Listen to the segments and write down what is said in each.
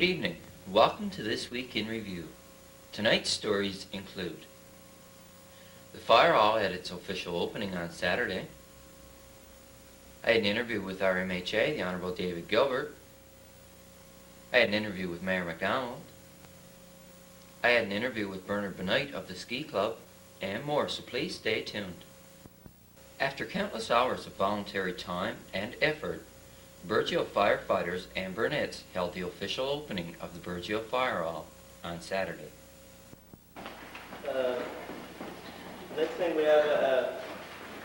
evening. Welcome to This Week in Review. Tonight's stories include the fire hall had its official opening on Saturday. I had an interview with our MHA, the Honorable David Gilbert. I had an interview with Mayor MacDonald. I had an interview with Bernard Benoit of the Ski Club, and more, so please stay tuned. After countless hours of voluntary time and effort, Burgeo firefighters and Burnett's held the official opening of the Burgeo Fire Hall on Saturday. Next thing we have,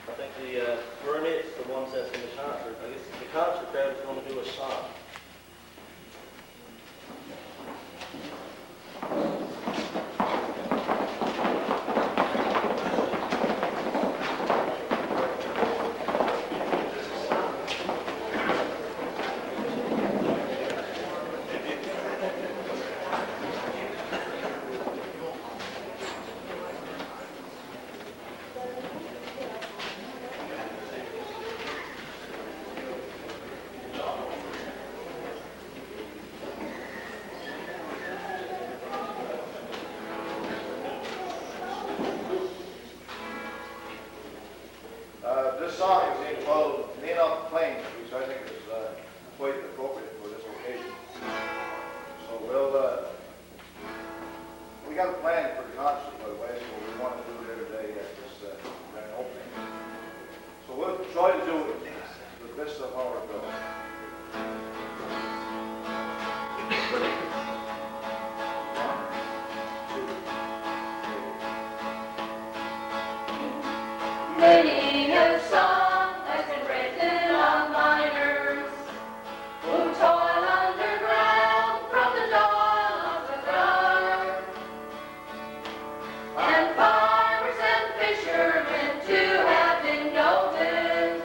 I think the Burnett's, the ones that's in the concert. I guess the concert crowd is going to do a song. This song is entitled "Laying Off the Plains," which I think is quite appropriate for this occasion. So we got a plan for the concert, by the way, so we want to do it every day at this grand opening. So we'll try to do it the best of our ability. Many a song has been written on miners who toil underground from the dawn of the dark, and farmers and fishermen too have been noted.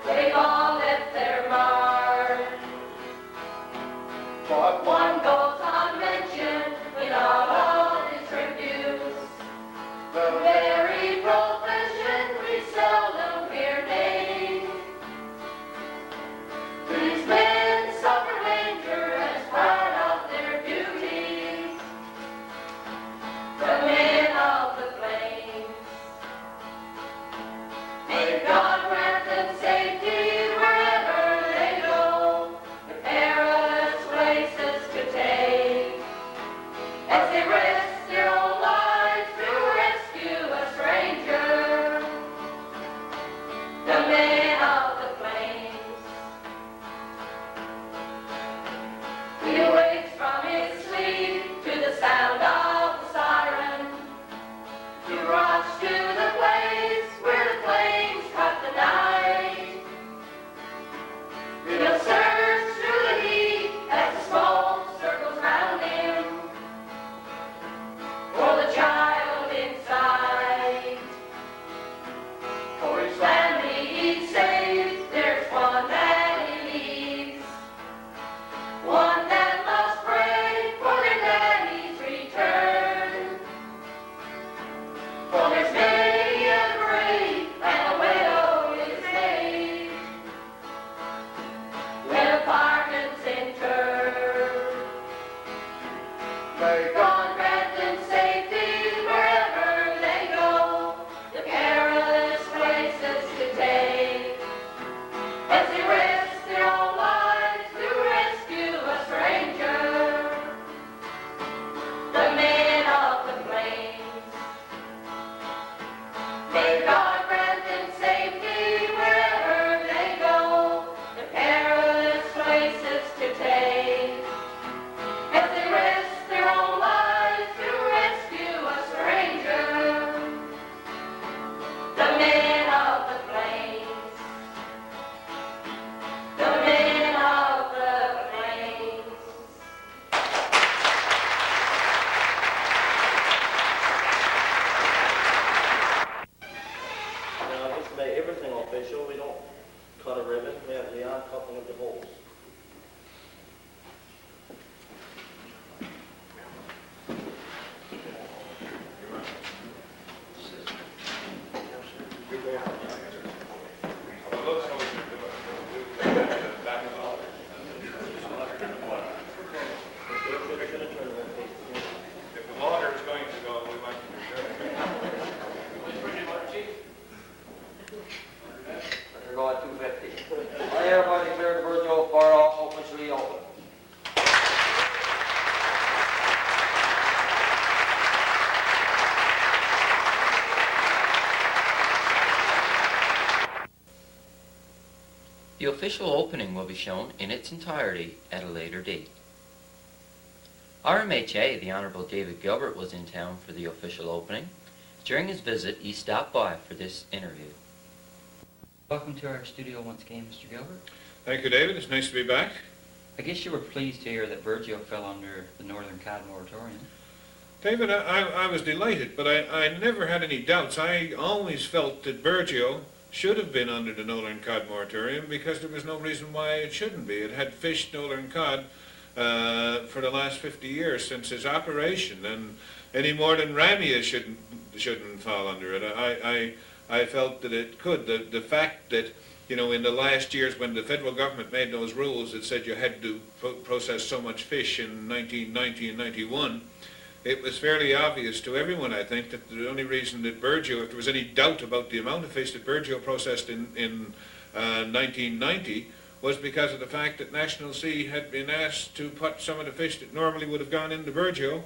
They've all left their mark. For one goes unmentioned in all his tributes. The very profession we seldom hear named. These men suffer danger as part of their duty. The men of the flames. May God grant them safety wherever they go, the perilous places to take, as they risk their own lives to rescue a stranger. The men of the flames. He awakes from his sleep to the sound of the siren, to rush to the place where the flames cut the night. He'll surge through the heat as the smoke circles round him, for the child inside. For his family he's saved, there's one that he needs, one that must pray for their daddy's return. For there's many a grave and a widow is made when apartments interred. May God grant them safety wherever they go, the perilous places to take, as they risk their own lives to rescue a stranger. The men of the flames. May God grant them safety wherever they go, the perilous places to take, as they risk their own lives to rescue a stranger. The men of the flames. The men of the flames. Now, just to make everything official, we don't cut a ribbon. We have the uncoupling of the holes. The official opening will be shown in its entirety at a later date. Our MHA, the Honorable David Gilbert, was in town for the official opening. During his visit, he stopped by for this interview. Welcome to our studio once again, Mr. Gilbert. Thank you, David. It's nice to be back. I guess you were pleased to hear that Burgeo fell under the Northern Cod moratorium. David, I was delighted, but I never had any doubts. I always felt that Burgeo should have been under the Northern Cod moratorium because there was no reason why it shouldn't be. It had fished Northern Cod for the last 50 years since its operation, and any more than Ramia shouldn't fall under it. I felt that it could. The fact that, you know, in the last years when the federal government made those rules that said you had to process so much fish in 1990 and 91, it was fairly obvious to everyone, I think, that the only reason that Burgeo, if there was any doubt about the amount of fish that Burgeo processed in 1990, was because of the fact that National Sea had been asked to put some of the fish that normally would have gone into Burgeo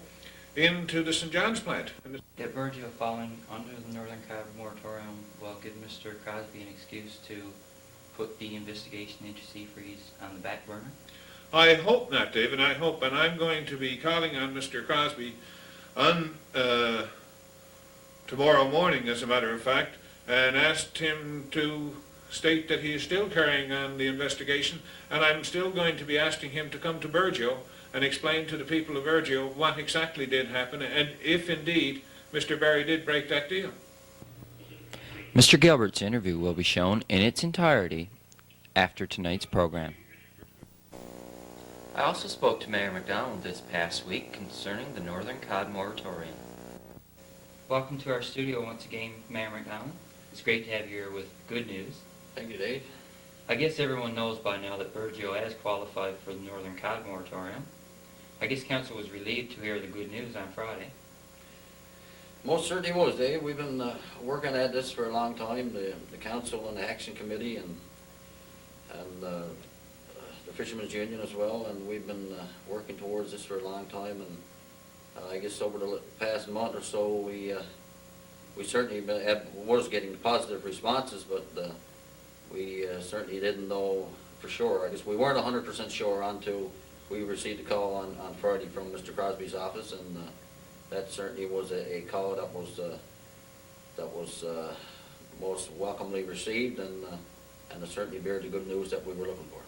into the St. John's plant. That Burgeo falling under the Northern Cod moratorium will give Mr. Crosby an excuse to put the investigation into sea freeze on the back burner? I hope not, David. I hope, and I'm going to be calling on Mr. Crosby on tomorrow morning, as a matter of fact, and asked him to state that he is still carrying on the investigation, and I'm still going to be asking him to come to Burgeo and explain to the people of Burgeo what exactly did happen, and if indeed Mr. Barry did break that deal. Mr. Gilbert's interview will be shown in its entirety after tonight's program. I also spoke to Mayor MacDonald this past week concerning the Northern Cod moratorium. Welcome to our studio once again, Mayor MacDonald. It's great to have you here with good news. Thank you, Dave. I guess everyone knows by now that Burgeo has qualified for the Northern Cod moratorium. I guess Council was relieved to hear the good news on Friday. Most certainly was, Dave. We've been working at this for a long time, the Council and the Action Committee and the Fishermen's Union as well, and we've been working towards this for a long time, and I guess over the past month or so we certainly was getting positive responses, but we certainly didn't know for sure. I guess we weren't 100% sure until we received a call on Friday from Mr. Crosby's office, and that certainly was a call that was most welcomely received, and it certainly bear the good news that we were looking for.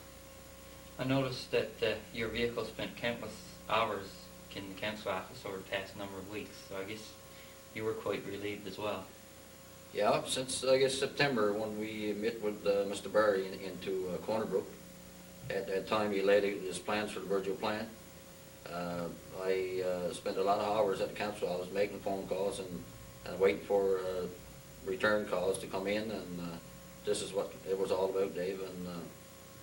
I noticed that your vehicle spent countless hours in the Council office over the past number of weeks, so I guess you were quite relieved as well. Yeah, since I guess September when we met with Mr. Barry into Cornerbrook. At that time he laid out his plans for the Burgeo plant. I spent a lot of hours at the council office making phone calls and waiting for return calls to come in, and this is what it was all about, Dave, and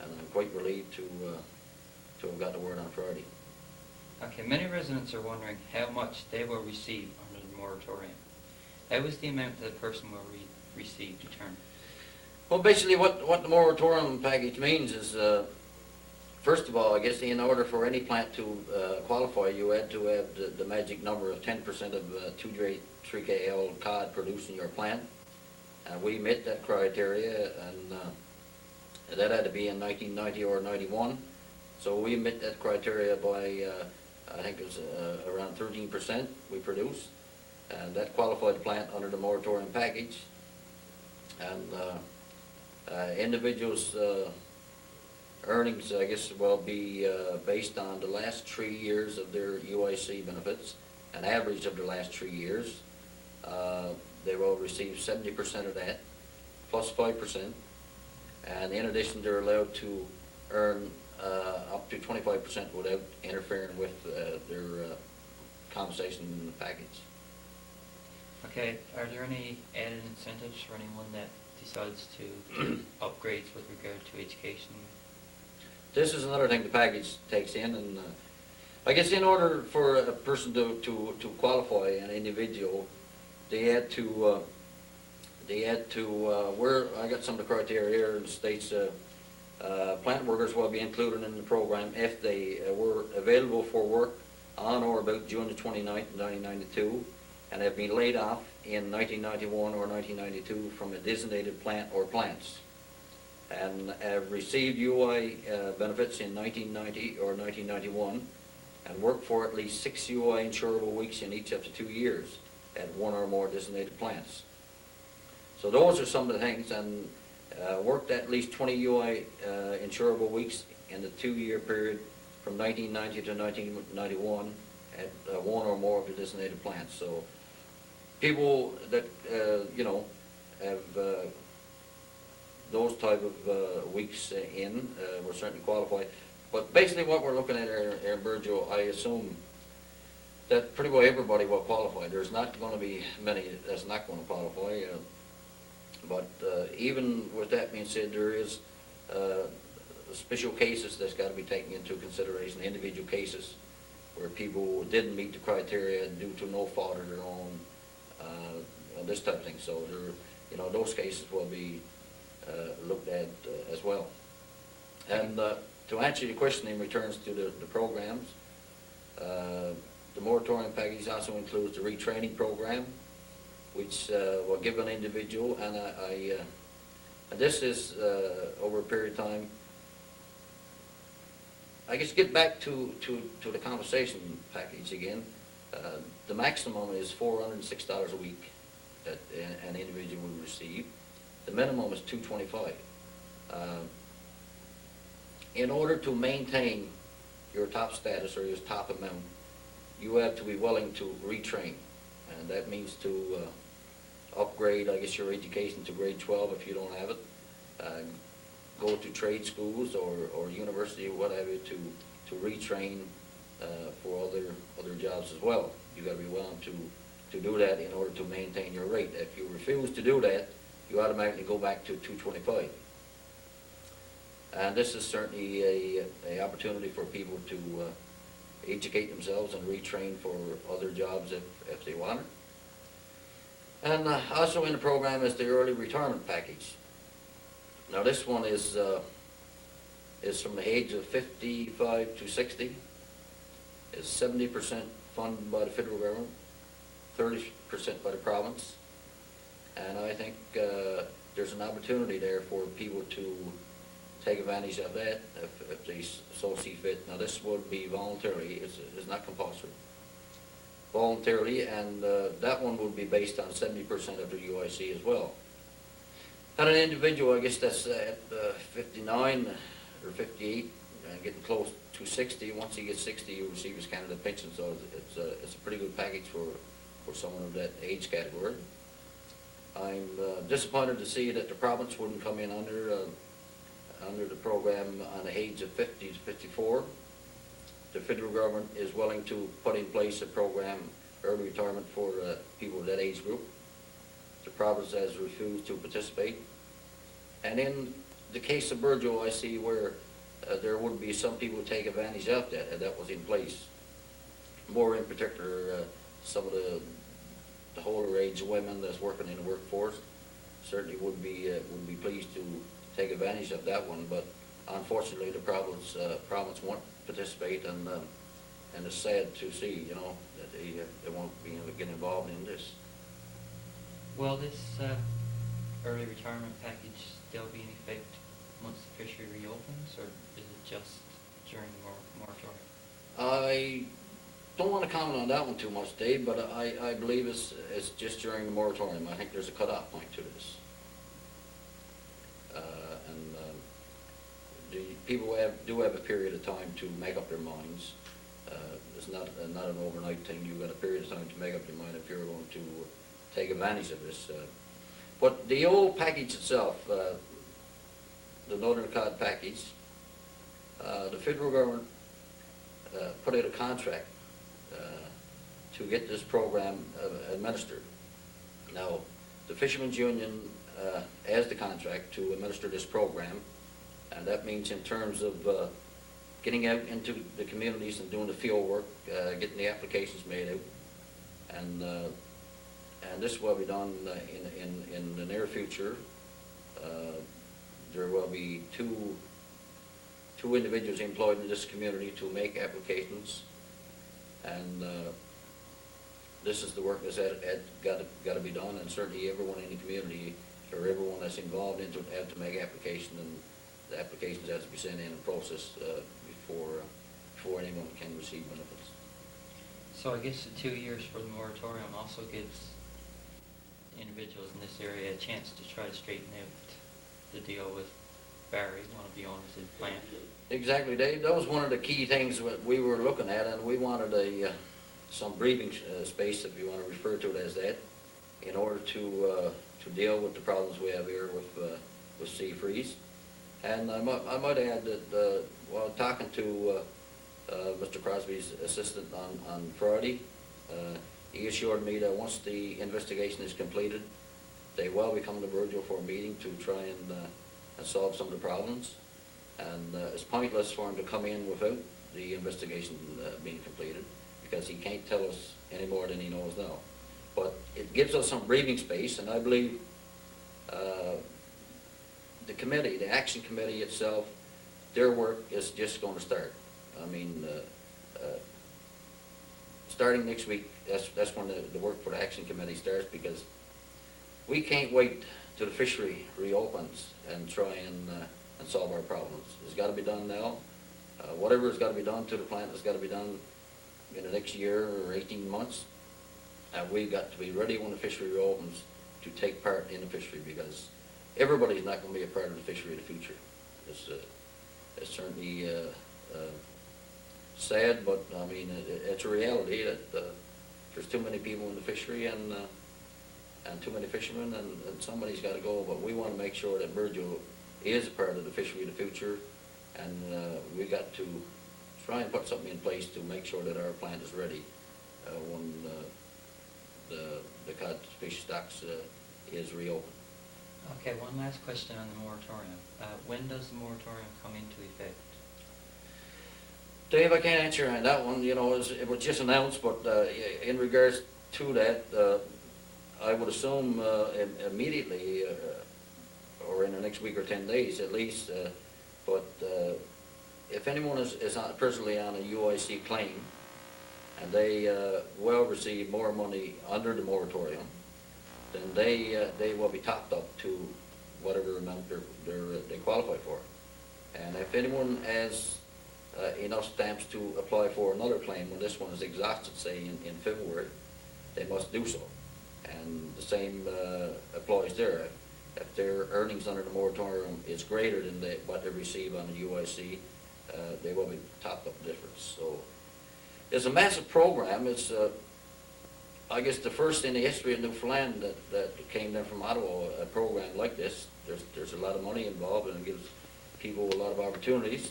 I'm quite relieved to have got the word on Friday. Okay, many residents are wondering how much they will receive under the moratorium. How is the amount that a person will receive determined? Well, basically what the moratorium package means is, first of all, I guess in order for any plant to qualify, you had to have the magic number of 10% of 2-3KL cod produced in your plant. And we met that criteria, and that had to be in 1990 or 91. So we met that criteria by, I think it was around 13% we produced. And that qualified the plant under the moratorium package. And individuals' earnings, I guess, will be based on the last 3 years of their UIC benefits, an average of the last 3 years. They will receive 70% of that, plus 5%. And in addition, they're allowed to earn up to 25% without interfering with their compensation in the package. Okay, are there any added incentives for anyone that decides to do upgrades with regard to education? This is another thing the package takes in, and I guess in order for a person to qualify, an individual, they had to where I got some of the criteria here. It states plant workers will be included in the program if they were available for work on or about June the 29th, 1992, and have been laid off in 1991 or 1992 from a designated plant or plants. and have received UI benefits in 1990 or 1991 and worked for at least 6 UI insurable weeks in each up to 2 years at one or more designated plants. So those are some of the things, and worked at least 20 UI insurable weeks in the 2-year period from 1990 to 1991 at one or more of the designated plants. So people that, have those type of weeks in will certainly qualify. But basically what we're looking at here, Burgeo, I assume that pretty well everybody will qualify. There's not going to be many that's not going to qualify. But even with that being said, there is special cases that's got to be taken into consideration, individual cases where people didn't meet the criteria due to no fault of their own, this type of thing. So there, those cases will be looked at as well. And to answer your question in returns to the programs, the moratorium package also includes the retraining program, which will give an individual, and and this is over a period of time. I guess get back to the compensation package again. The maximum is $406 a week that an individual will receive. The minimum is $225. In order to maintain your top status or your top amount, you have to be willing to retrain, and that means to upgrade, I guess, your education to grade 12 if you don't have it. Go to trade schools or university or whatever to retrain for other jobs as well. You got to be willing to do that in order to maintain your rate. If you refuse to do that, you automatically go back to $225. And this is certainly a opportunity for people to educate themselves and retrain for other jobs if they want it. And also in the program is the early retirement package. Now this one is from the age of 55 to 60. It's 70% funded by the federal government, 30% by the province. And I think there's an opportunity there for people to take advantage of that if they so see fit. Now this would be voluntarily, it's not compulsory. Voluntarily, and that one would be based on 70% of the UIC as well. And an individual, I guess that's at 59 or 58, getting close to 60. Once he gets 60, he'll receive his Canada pension, so it's a pretty good package for someone of that age category. I'm disappointed to see that the province wouldn't come in under the program on the age of 50 to 54. The federal government is willing to put in place a program, early retirement for people of that age group. The province has refused to participate. And in the case of Burgeo, I see where there would be some people who take advantage of that, and that was in place. More in particular, some of the older age women that's working in the workforce certainly would be pleased to take advantage of that one, but unfortunately the province won't participate, and it's sad to see, that they won't be able to get involved in this. Will this early retirement package still be in effect once the fishery reopens, or is it just during the moratorium? I don't want to comment on that one too much, Dave, but I believe it's just during the moratorium. I think there's a cutoff point to this. The people do have a period of time to make up their minds. It's not an overnight thing. You've got a period of time to make up your mind if you're going to take advantage of this. But the old package itself, the Northern Cod package, the federal government put out a contract to get this program administered. Now, the Fishermen's Union has the contract to administer this program, and that means in terms of getting out into the communities and doing the field work, getting the applications made out, and this will be done in the near future. There will be two individuals employed in this community to make applications, and this is the work that's got to be done, and certainly everyone in the community for everyone that's involved into it have to make application, and the applications have to be sent in and processed before anyone can receive benefits. So I guess the 2 years for the moratorium also gives individuals in this area a chance to try to straighten out the deal with Barry, one of the owners of the plant. Exactly, Dave. That was one of the key things that we were looking at, and we wanted some breathing space, if you want to refer to it as that, in order to deal with the problems we have here with sea freeze. And I might add that while talking to Mr. Crosby's assistant on Friday, he assured me that once the investigation is completed, they will be coming to Virgil for a meeting to try and solve some of the problems. And it's pointless for him to come in without the investigation being completed, because he can't tell us any more than he knows now. But it gives us some breathing space, and I believe the committee, the action committee itself, their work is just going to start. I mean, starting next week, that's when the work for the action committee starts, because we can't wait till the fishery reopens and try and solve our problems. It's got to be done now. Whatever has got to be done to the plant has got to be done in the next year or 18 months. We've got to be ready when the fishery reopens to take part in the fishery, because everybody's not going to be a part of the fishery in the future. It's certainly sad, but I mean, it's a reality that there's too many people in the fishery and too many fishermen, and somebody's got to go. But we want to make sure that Virgil is a part of the fishery in the future, and we got to try and put something in place to make sure that our plant is ready when the codfish stocks is reopened. Okay, one last question on the moratorium. When does the moratorium come into effect? Dave, I can't answer on that one. You know, it was just announced, but in regards to that, I would assume immediately or in the next week or 10 days at least. But if anyone is presently on a UIC claim and they will receive more money under the moratorium, then they will be topped up to whatever amount they qualify for. And if anyone has enough stamps to apply for another claim when this one is exhausted, say in February, they must do so. And the same applies there. If their earnings under the moratorium is greater than what they receive on the UIC, they will be topped up difference. So it's a massive program. It's I guess the first in the history of Newfoundland that came down from Ottawa, a program like this. There's a lot of money involved, and it gives people a lot of opportunities.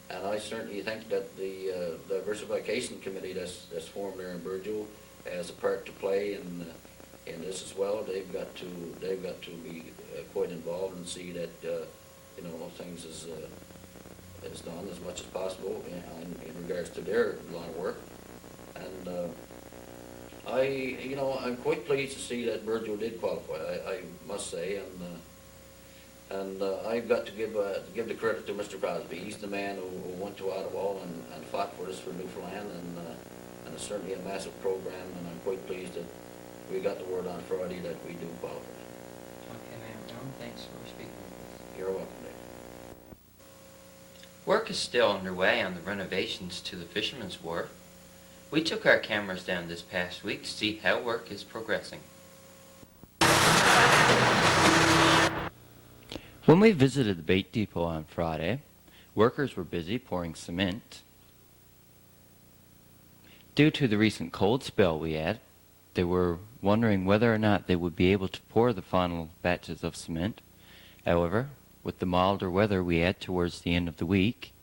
And I certainly think that the diversification committee that's formed there in Virgil has a part to play in this as well. They've got to be quite involved and see that you know, things is done as much as possible in regards to their line of work. And I'm quite pleased to see that Virgil did qualify. I must say, and I've got to give the credit to Mr. Crosby. He's the man who went to Ottawa and fought for this for Newfoundland, and it's certainly a massive program, and I'm quite pleased that we got the word on Friday that we do qualify. Okay, Mayor MacDonald, thanks for speaking with us. You're welcome, Dave. Work is still underway on the renovations to the Fisherman's Wharf. We took our cameras down this past week to see how work is progressing. When we visited the bait depot on Friday, workers were busy pouring cement. Due to the recent cold spell we had, they were wondering whether or not they would be able to pour the final batches of cement. However, with the milder weather we had towards the end of the week,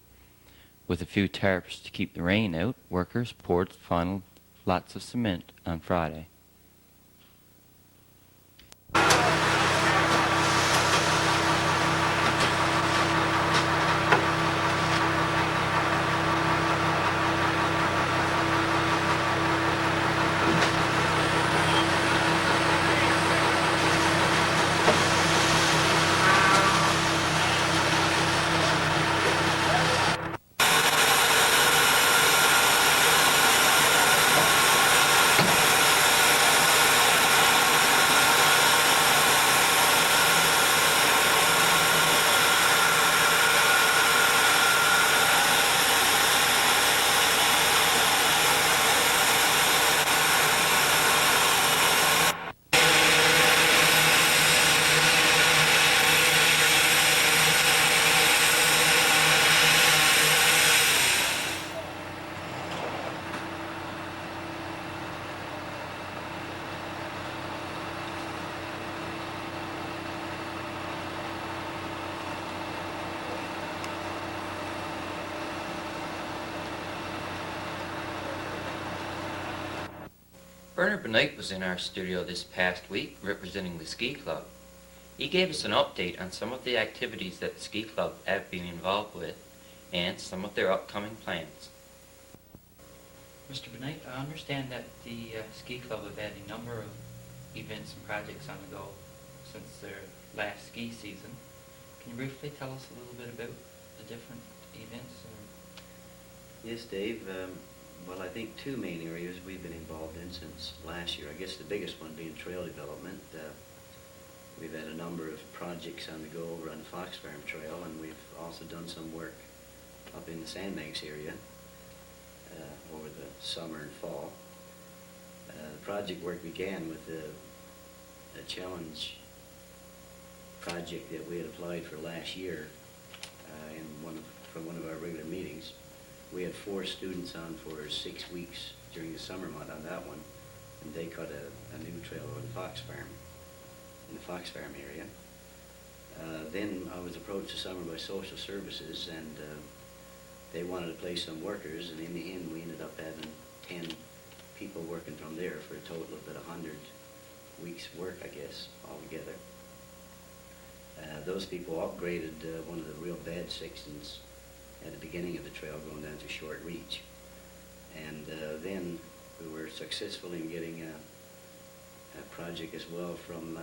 with a few tarps to keep the rain out, workers poured the final lots of cement on Friday. Bernard Benoit was in our studio this past week representing the ski club. He gave us an update on some of the activities that the ski club have been involved with and some of their upcoming plans. Mr. Benoit, I understand that the ski club have had a number of events and projects on the go since their last ski season. Can you briefly tell us a little bit about the different events? Yes, Dave. Well, I think two main areas we've been involved in since last year. I guess the biggest one being trail development. We've had a number of projects on the go over on the Fox Farm Trail, and we've also done some work up in the Sandbanks area over the summer and fall. The project work began with a challenge project that we had applied for last year from one of our regular meetings. We had 4 students on for 6 weeks during the summer month on that one, and they cut a new trail over the Fox Farm, in the Fox Farm area. Then I was approached this summer by social services, and they wanted to place some workers, and in the end we ended up having 10 people working from there for a total of about 100 weeks work, I guess, altogether. Those people upgraded one of the real bad sections at the beginning of the trail going down to Short Reach. And then we were successful in getting a project as well from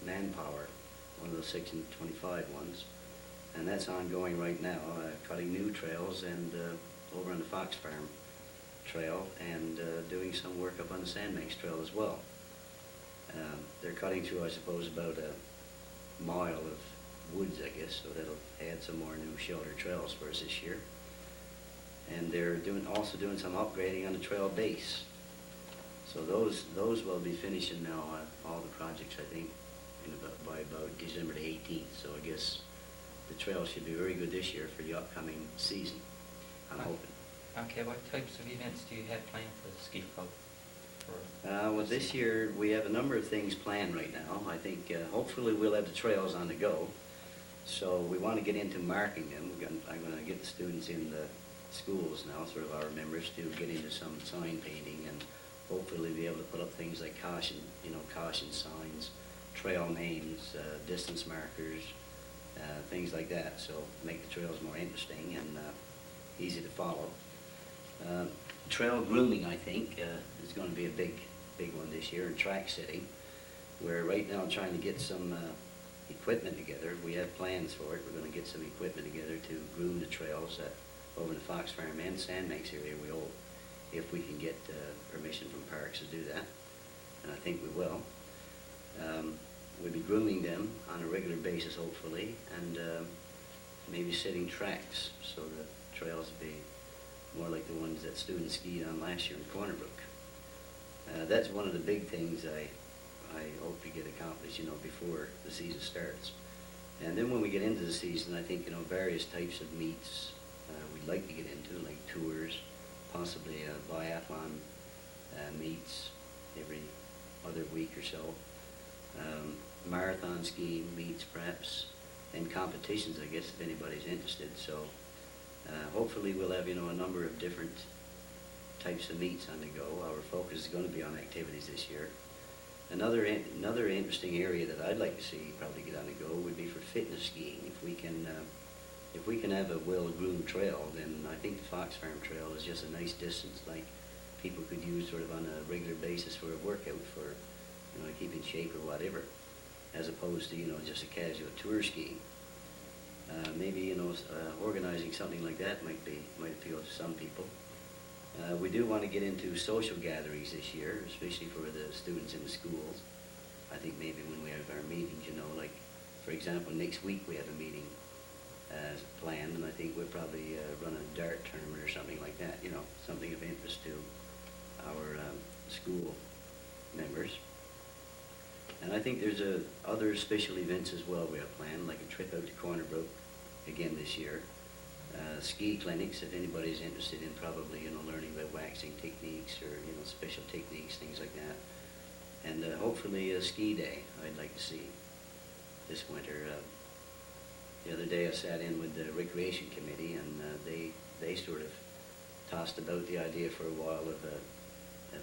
Manpower, one of those Section 25 ones. And that's ongoing right now, cutting new trails and over on the Fox Farm Trail, and doing some work up on the Sandbanks Trail as well. They're cutting through, I suppose, about a mile of woods, I guess, so that'll add some more new shelter trails for us this year. And they're also doing some upgrading on the trail base. So those will be finishing now, all the projects, I think, by about December the 18th. So I guess the trail should be very good this year for the upcoming season, I'm hoping. Okay, what types of events do you have planned for the ski club? Well, this year we have a number of things planned right now. I think hopefully we'll have the trails on the go. So we want to get into marking them. I'm going to get the students in the schools now, sort of our members, to get into some sign painting and hopefully be able to put up things like caution signs, trail names, distance markers, things like that. So make the trails more interesting and easy to follow. Trail grooming, I think, is going to be a big one this year, and track setting. We're right now trying to get some equipment together. We have plans for it. We're going to get some equipment together to groom the trails over the Fox Farm and Sandbanks area, we hope, if we can get permission from parks to do that, and I think we will. We'll be grooming them on a regular basis, hopefully, and maybe setting tracks so the trails will be more like the ones that students skied on last year in Corner Brook. That's one of the big things I hope to get accomplished, before the season starts. And then when we get into the season, I think, various types of meets we'd like to get into, like tours, possibly biathlon meets every other week or so, marathon skiing meets perhaps, and competitions, I guess, if anybody's interested. So hopefully we'll have, a number of different types of meets on the go. Our focus is going to be on activities this year. Another interesting area that I'd like to see probably get on the go would be for fitness skiing. If we can have a well-groomed trail, then I think the Fox Farm Trail is just a nice distance, like people could use sort of on a regular basis for a workout, for to keep in shape or whatever, as opposed to just a casual tour skiing. Maybe organizing something like that might appeal to some people. We do want to get into social gatherings this year, especially for the students in the schools. I think maybe when we have our meetings, like, for example, next week we have a meeting planned, and I think we'll probably run a dart tournament or something like that, something of interest to our school members. And I think there's other special events as well we have planned, like a trip out to Corner Brook again this year. Ski clinics, if anybody's interested in probably, learning about waxing techniques or, special techniques, things like that. And hopefully a ski day I'd like to see this winter. The other day I sat in with the Recreation Committee, and they sort of tossed about the idea for a while of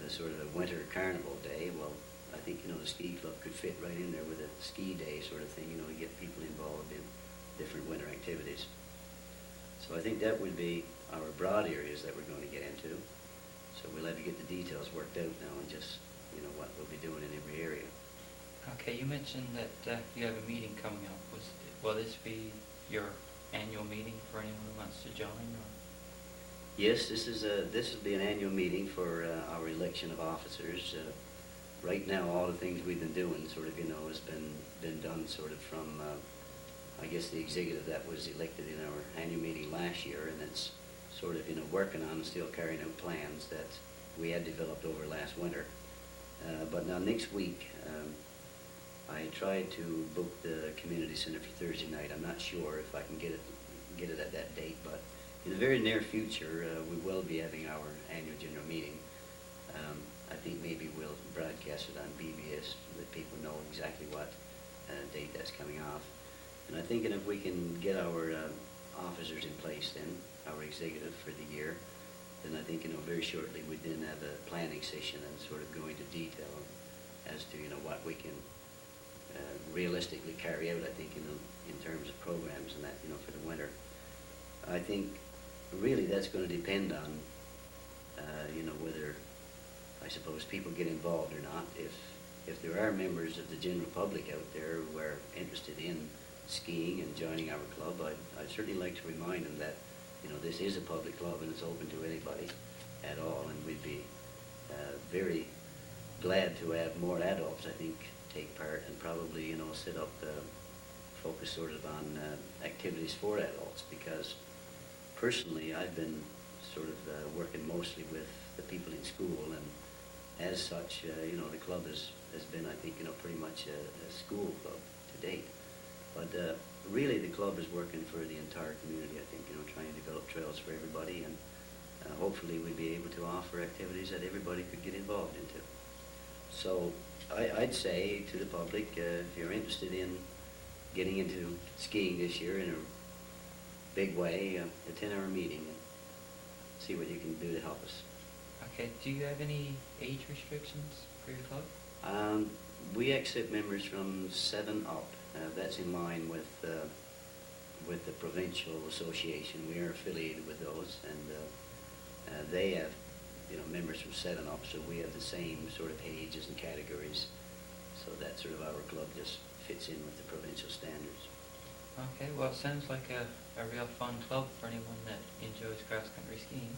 a sort of a winter carnival day. Well, I think, you know, the ski club could fit right in there with a ski day sort of thing, you know, to get people involved in different winter activities. So I think that would be our broad areas that we're going to get into. So we'll have to get the details worked out now and just, you know, what we'll be doing in every area. Okay, you mentioned that you have a meeting coming up. Will this be your annual meeting for anyone who wants to join? Or? Yes, this will be an annual meeting for our election of officers. Right now, all the things we've been doing, sort of, you know, has been done sort of from, I guess, the executive that was elected in our annual meeting last year, and it's sort of, you know, working on and still carrying out plans that we had developed over last winter. But now next week, I tried to book the community center for Thursday night. I'm not sure if I can get it at that date, but in the very near future, we will be having our annual general meeting. I think maybe we'll broadcast it on BBS so that people know exactly what date that's coming off. And I think if we can get our officers in place then, our executive for the year, then I think, you know, very shortly we'd then have a planning session and sort of go into detail as to, you know, what we can realistically carry out, I think, in terms of programs and that, you know, for the winter. I think really that's going to depend on, you know, whether, I suppose, people get involved or not. If there are members of the general public out there who are interested in skiing and joining our club, I'd certainly like to remind them that, you know, this is a public club and it's open to anybody at all, and we'd be very glad to have more adults, I think, take part and probably, you know, set up focus sort of on activities for adults, because personally I've been sort of working mostly with the people in school, and as such, you know, the club has been, I think, you know, pretty much a school club to date. But really the club is working for the entire community, I think, you know, trying to develop trails for everybody, and hopefully we'll be able to offer activities that everybody could get involved into. So I'd say to the public, if you're interested in getting into skiing this year in a big way, attend our meeting and see what you can do to help us. Okay, do you have any age restrictions for your club? We accept members from 7 up. That's in line with the provincial association. We are affiliated with those, and they have, you know, members from 7 up, so we have the same sort of ages and categories. So that sort of our club just fits in with the provincial standards. Okay, well, it sounds like a real fun club for anyone that enjoys cross-country skiing.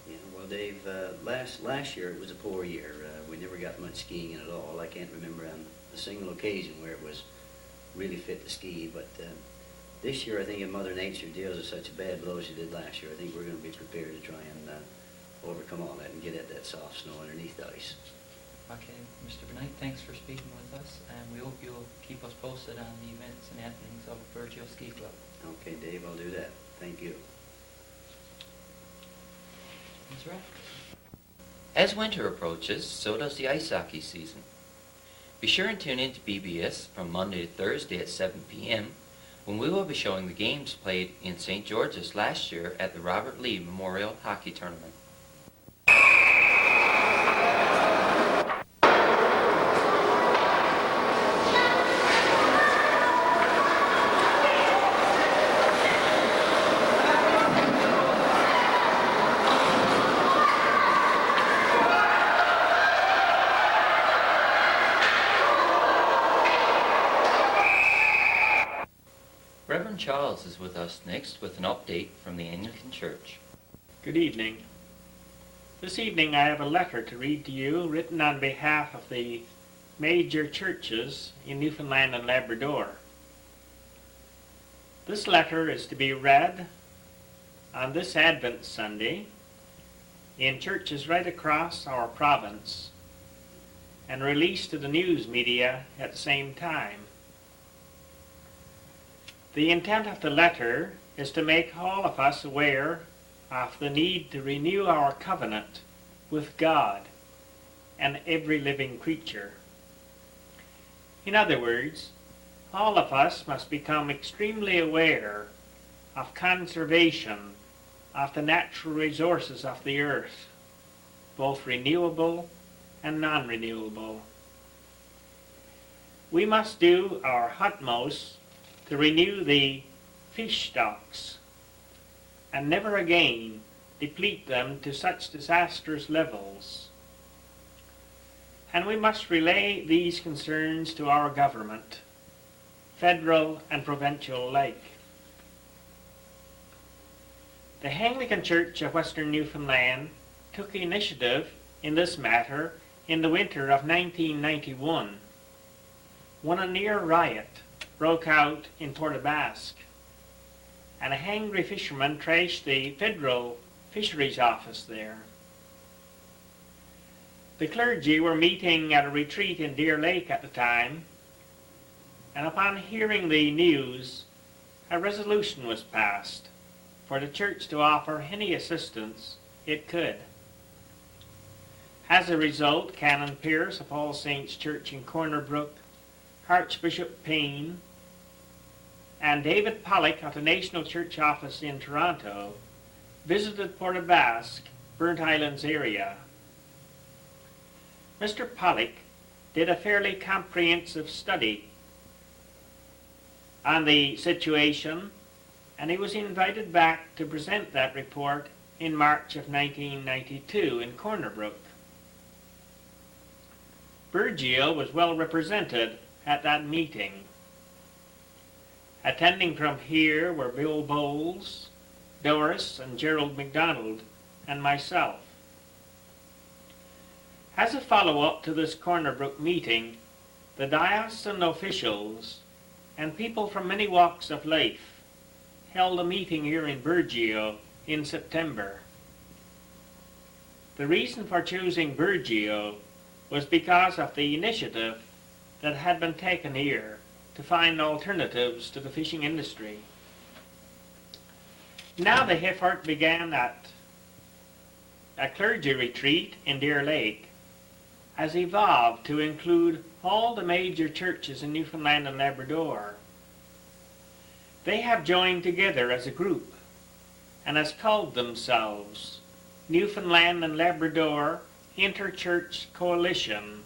Yeah, well, Dave, last year it was a poor year. We never got much skiing in at all. I can't remember on a single occasion where it was really fit to ski, but this year I think if Mother Nature deals with such a bad blow as she did last year, I think we're going to be prepared to try and overcome all that and get at that soft snow underneath the ice. Okay, Mr. Benoit, thanks for speaking with us, and we hope you'll keep us posted on the events and happenings of Burgeo Ski Club. Okay, Dave, I'll do that. Thank you. That's right. As winter approaches, so does the ice hockey season. Be sure and tune in to BBS from Monday to Thursday at 7 p.m. when we will be showing the games played in St. George's last year at the Robert Lee Memorial Hockey Tournament. Reverend Charles is with us next with an update from the Anglican Church. Good evening. This evening I have a letter to read to you written on behalf of the major churches in Newfoundland and Labrador. This letter is to be read on this Advent Sunday in churches right across our province and released to the news media at the same time. The intent of the letter is to make all of us aware of the need to renew our covenant with God and every living creature. In other words, all of us must become extremely aware of conservation of the natural resources of the earth. both renewable and non-renewable. We must do our utmost to renew the fish stocks and never again deplete them to such disastrous levels. And we must relay these concerns to our government, federal and provincial alike. The Anglican Church of Western Newfoundland took initiative in this matter in the winter of 1991, when a near riot broke out in Port aux Basques, and a angry fisherman trashed the federal fisheries office there. The clergy were meeting at a retreat in Deer Lake at the time, and upon hearing the news, a resolution was passed for the church to offer any assistance it could. As a result, Canon Pierce of All Saints Church in Corner Brook, Archbishop Payne, and David Pollock of the National Church Office in Toronto visited Port aux Basques, Burnt Islands area. Mr. Pollock did a fairly comprehensive study on the situation, and he was invited back to present that report in March of 1992 in Corner Brook. Burgeo was well represented at that meeting. Attending from here were Bill Bowles, Doris and Gerald MacDonald, and myself. As a follow-up to this Corner Brook meeting, the diocesan officials and people from many walks of life held a meeting here in Burgeo in September. The reason for choosing Burgeo was because of the initiative that had been taken here to find alternatives to the fishing industry. Now the effort began at a clergy retreat in Deer Lake, has evolved to include all the major churches in Newfoundland and Labrador. They have joined together as a group and has called themselves Newfoundland and Labrador Interchurch Coalition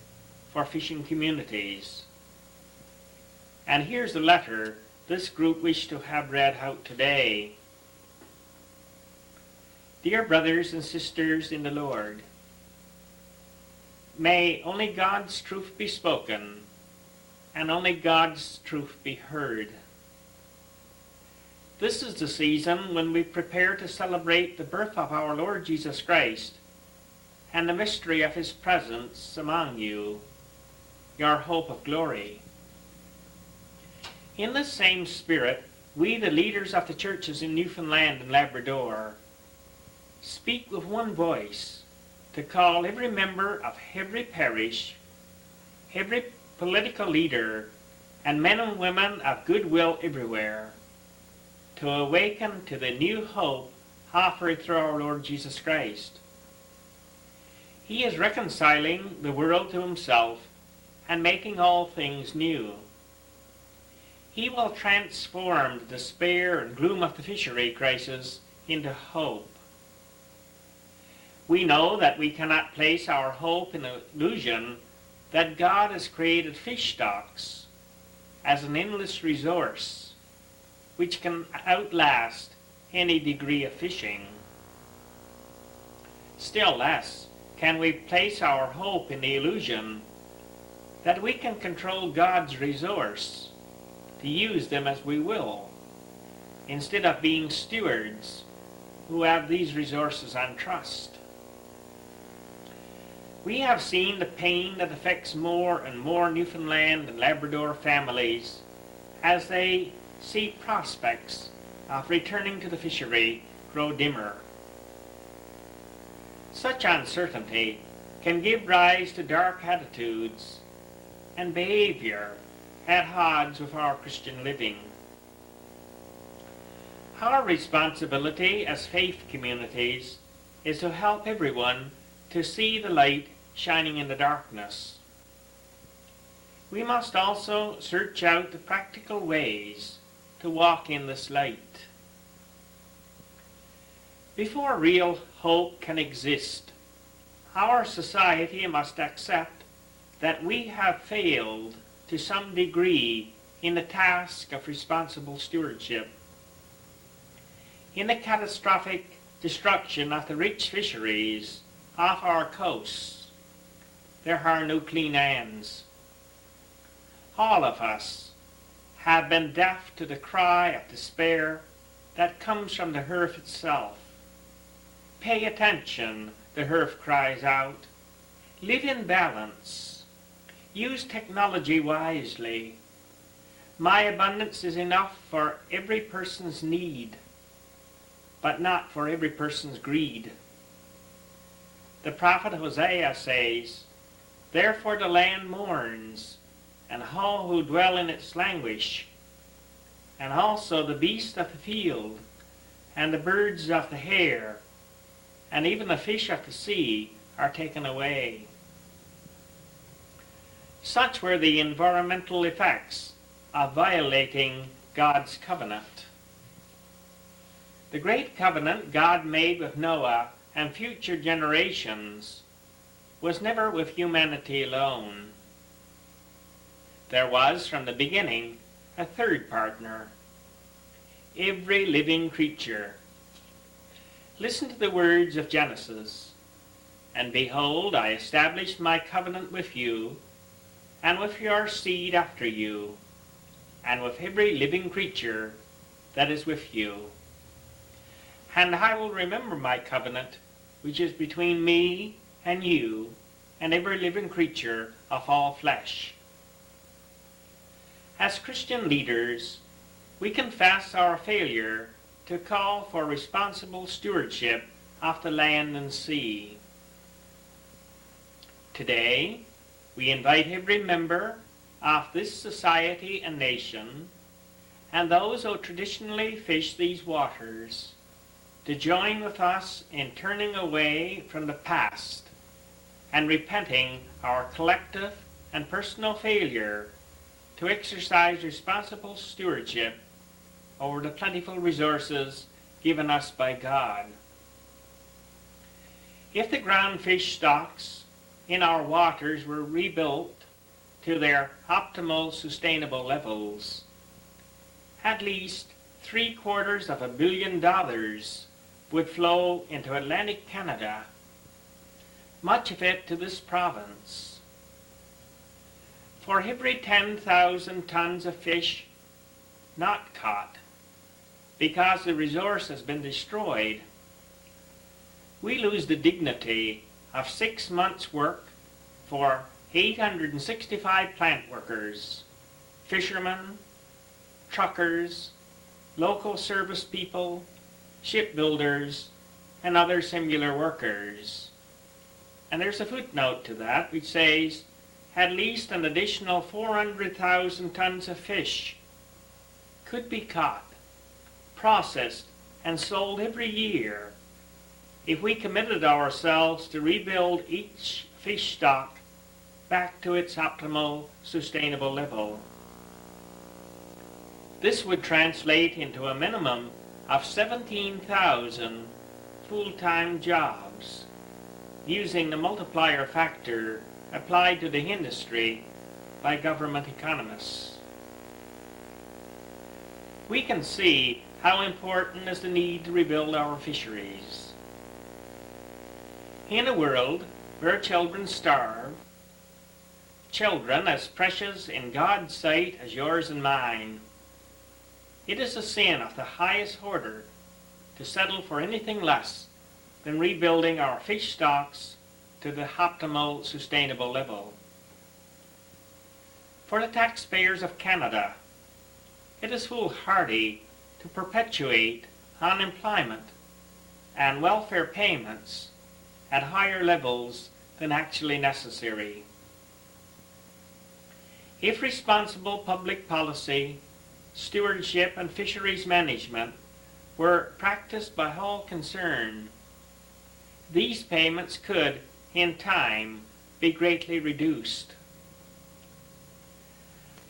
for Fishing Communities. And here's the letter this group wished to have read out today. Dear brothers and sisters in the Lord, may only God's truth be spoken and only God's truth be heard. This is the season when we prepare to celebrate the birth of our Lord Jesus Christ and the mystery of his presence among you, your hope of glory. In this same spirit, we, the leaders of the churches in Newfoundland and Labrador, speak with one voice to call every member of every parish, every political leader, and men and women of goodwill everywhere to awaken to the new hope offered through our Lord Jesus Christ. He is reconciling the world to himself and making all things new. He will transform the despair and gloom of the fishery crisis into hope. We know that we cannot place our hope in the illusion that God has created fish stocks as an endless resource which can outlast any degree of fishing. Still less can we place our hope in the illusion that we can control God's resource to use them as we will, instead of being stewards who have these resources on trust. We have seen the pain that affects more and more Newfoundland and Labrador families as they see prospects of returning to the fishery grow dimmer. Such uncertainty can give rise to dark attitudes and behavior at odds with our Christian living. Our responsibility as faith communities is to help everyone to see the light shining in the darkness. We must also search out the practical ways to walk in this light. Before real hope can exist, our society must accept that we have failed to some degree in the task of responsible stewardship. In the catastrophic destruction of the rich fisheries off our coasts, there are no clean hands. All of us have been deaf to the cry of despair that comes from the HERF itself. Pay attention, the HERF cries out. Live in balance. Use technology wisely. My abundance is enough for every person's need, but not for every person's greed. The prophet Hosea says, "Therefore the land mourns, and all who dwell in its languish, and also the beasts of the field, and the birds of the air, and even the fish of the sea are taken away." Such were the environmental effects of violating God's covenant. The great covenant God made with Noah and future generations was never with humanity alone. There was, from the beginning, a third partner, every living creature. Listen to the words of Genesis. "And behold, I established my covenant with you, and with your seed after you, and with every living creature that is with you. And I will remember my covenant, which is between me and you, and every living creature of all flesh." As Christian leaders, we confess our failure to call for responsible stewardship of the land and sea. Today, we invite every member of this society and nation, and those who traditionally fish these waters, to join with us in turning away from the past and repenting our collective and personal failure to exercise responsible stewardship over the plentiful resources given us by God. If the ground fish stocks in our waters were rebuilt to their optimal sustainable levels, at least $750 million would flow into Atlantic Canada, much of it to this province. For every 10,000 tons of fish not caught because the resource has been destroyed, we lose the dignity of 6 months' work for 865 plant workers, fishermen, truckers, local service people, shipbuilders, and other similar workers. And there's a footnote to that which says at least an additional 400,000 tons of fish could be caught, processed, and sold every year if we committed ourselves to rebuild each fish stock back to its optimal sustainable level. This would translate into a minimum of 17,000 full-time jobs, using the multiplier factor applied to the industry by government economists. We can see how important is the need to rebuild our fisheries. In a world where children starve, children as precious in God's sight as yours and mine, it is a sin of the highest order to settle for anything less than rebuilding our fish stocks to the optimal sustainable level. For the taxpayers of Canada, it is foolhardy to perpetuate unemployment and welfare payments at higher levels than actually necessary. If responsible public policy, stewardship, and fisheries management were practiced by all concerned, these payments could, in time, be greatly reduced.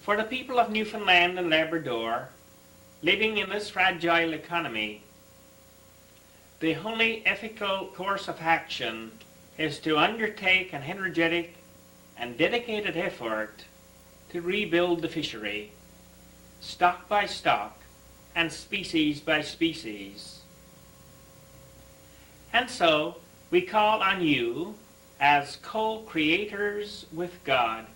For the people of Newfoundland and Labrador, living in this fragile economy, the only ethical course of action is to undertake an energetic and dedicated effort to rebuild the fishery, stock by stock and species by species. And so we call on you as co-creators with God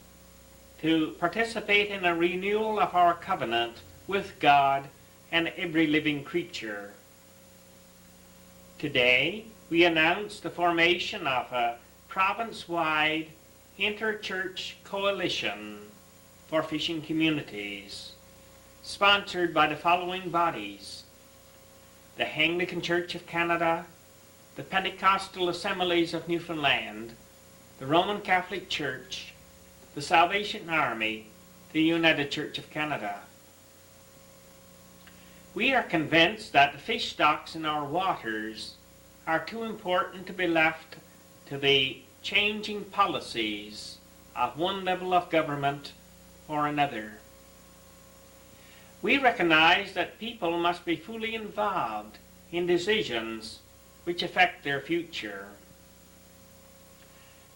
to participate in a renewal of our covenant with God and every living creature. Today, we announce the formation of a province-wide inter-church coalition for fishing communities, sponsored by the following bodies: the Anglican Church of Canada, the Pentecostal Assemblies of Newfoundland, the Roman Catholic Church, the Salvation Army, the United Church of Canada. We are convinced that the fish stocks in our waters are too important to be left to the changing policies of one level of government or another. We recognize that people must be fully involved in decisions which affect their future.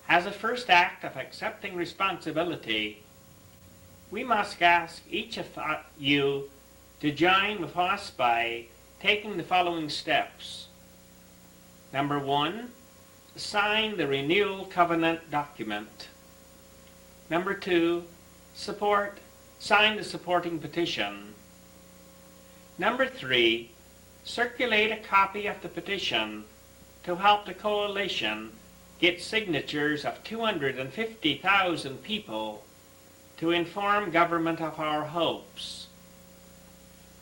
As a first act of accepting responsibility, we must ask each of you to join with us by taking the following steps. Number 1, sign the renewal covenant document. Number 2, sign the supporting petition. Number 3, circulate a copy of the petition to help the coalition get signatures of 250,000 people to inform government of our hopes.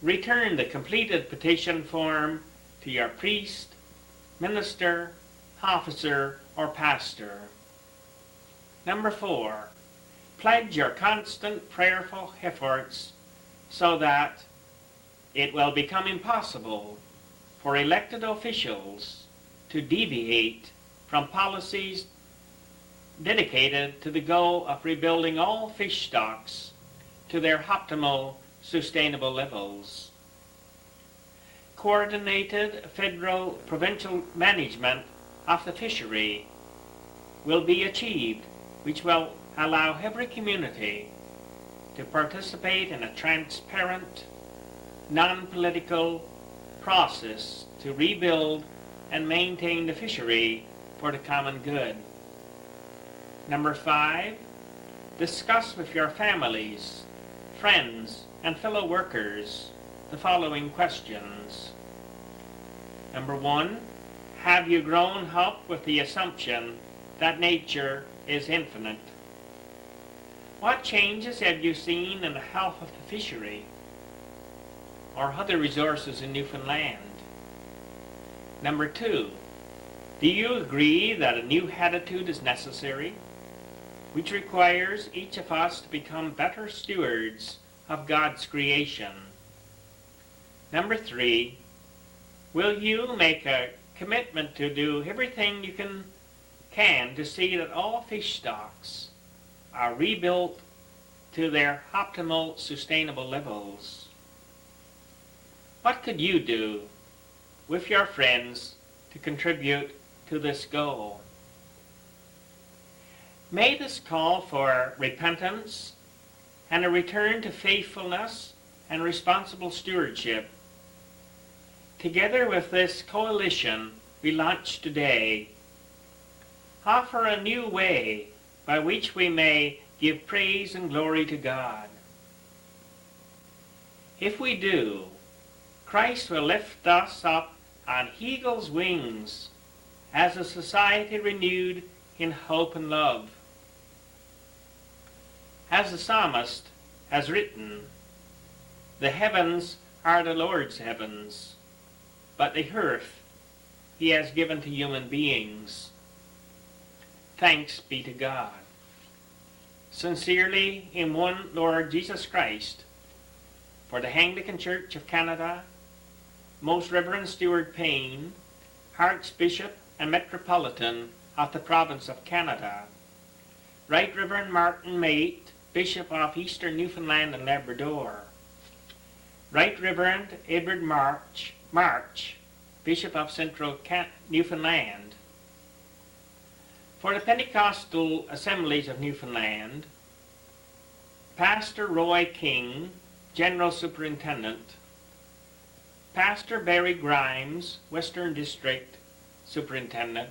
Return the completed petition form to your priest, minister, officer, or pastor. Number 4, pledge your constant prayerful efforts so that it will become impossible for elected officials to deviate from policies dedicated to the goal of rebuilding all fish stocks to their optimal sustainable levels. Coordinated federal provincial management of the fishery will be achieved, which will allow every community to participate in a transparent, non-political process to rebuild and maintain the fishery for the common good. Number 5, discuss with your families, friends, and fellow workers the following questions. Number 1, have you grown up with the assumption that nature is infinite? What changes have you seen in the health of the fishery or other resources in Newfoundland? Number 2, do you agree that a new attitude is necessary, which requires each of us to become better stewards of God's creation? Number 3, will you make a commitment to do everything you can to see that all fish stocks are rebuilt to their optimal sustainable levels? What could you do with your friends to contribute to this goal? May this call for repentance and a return to faithfulness and responsible stewardship, together with this coalition we launch today, offer a new way by which we may give praise and glory to God. If we do, Christ will lift us up on eagle's wings as a society renewed in hope and love. As the psalmist has written, the heavens are the Lord's heavens, but the earth he has given to human beings. Thanks be to God. Sincerely, in one Lord Jesus Christ, for the Anglican Church of Canada, Most Reverend Stewart Payne, Archbishop and Metropolitan of the Province of Canada, Right Reverend Martin Mate, Bishop of Eastern Newfoundland and Labrador, Right Reverend Edward March, Bishop of Central Newfoundland, For the Pentecostal Assemblies of Newfoundland, Pastor Roy King, General Superintendent, Pastor Barry Grimes, Western District Superintendent,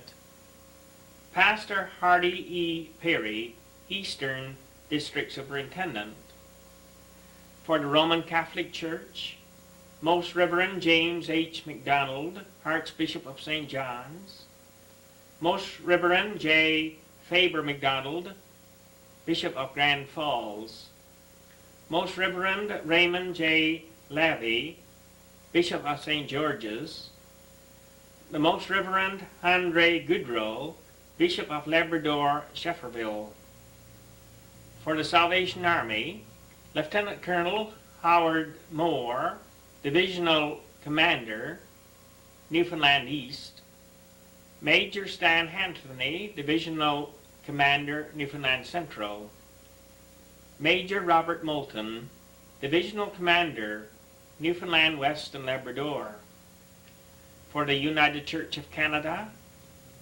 Pastor Hardy E. Perry, Eastern District Superintendent. For the Roman Catholic Church, Most Reverend James H. MacDonald, Archbishop of St. John's, Most Reverend J. Faber MacDonald, Bishop of Grand Falls, Most Reverend Raymond J. Lavey, Bishop of St. George's, the Most Reverend Andre Goodrow, Bishop of Labrador, Shefferville. For the Salvation Army, Lieutenant Colonel Howard Moore, Divisional Commander, Newfoundland East, Major Stan Anthony, Divisional Commander, Newfoundland Central, Major Robert Moulton, Divisional Commander, Newfoundland West and Labrador. For the United Church of Canada,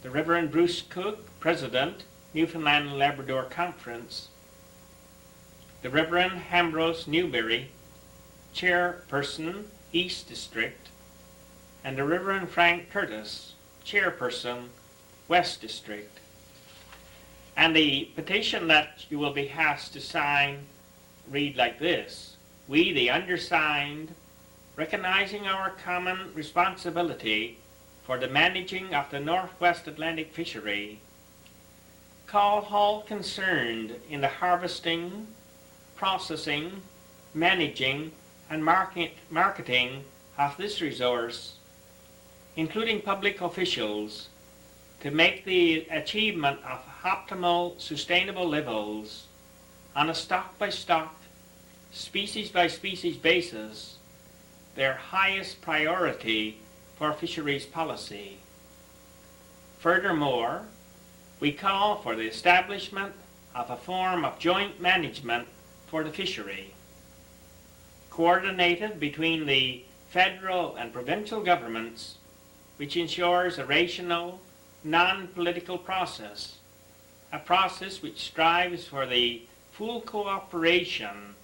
the Reverend Bruce Cook, President, Newfoundland and Labrador Conference, the Reverend Ambrose Newberry, Chairperson, East District, and the Reverend Frank Curtis, Chairperson, West District. And the petition that you will be asked to sign read like this: We, the undersigned, recognizing our common responsibility for the managing of the Northwest Atlantic fishery, call all concerned in the harvesting, processing, managing, and marketing of this resource, including public officials, to make the achievement of optimal sustainable levels on a stock-by-stock, species-by-species basis their highest priority for fisheries policy. Furthermore, we call for the establishment of a form of joint management for the fishery, coordinated between the federal and provincial governments, which ensures a rational, non-political process, a process which strives for the full cooperation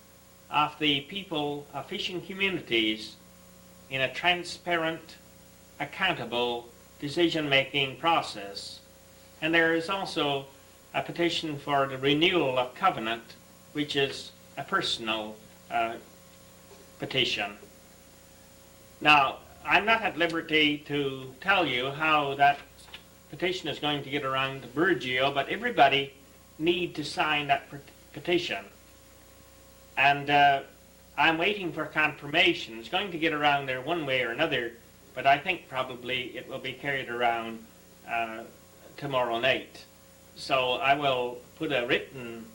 of the people of fishing communities in a transparent, accountable decision-making process. And there is also a petition for the renewal of covenant, which is a personal petition. Now, I'm not at liberty to tell you how that petition is going to get around to Burgeo, but everybody need to sign that petition. And I'm waiting for confirmation. It's going to get around there one way or another, but I think probably it will be carried around tomorrow night. So I will put a written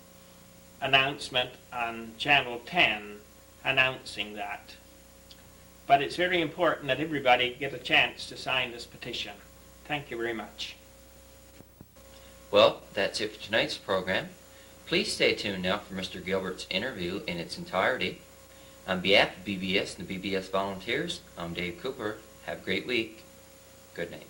announcement on Channel 10 announcing that. But it's very important that everybody get a chance to sign this petition. Thank you very much. Well, that's it for tonight's program. Please stay tuned now for Mr. Gilbert's interview in its entirety. On behalf of BBS and the BBS volunteers, I'm Dave Cooper. Have a great week. Good night.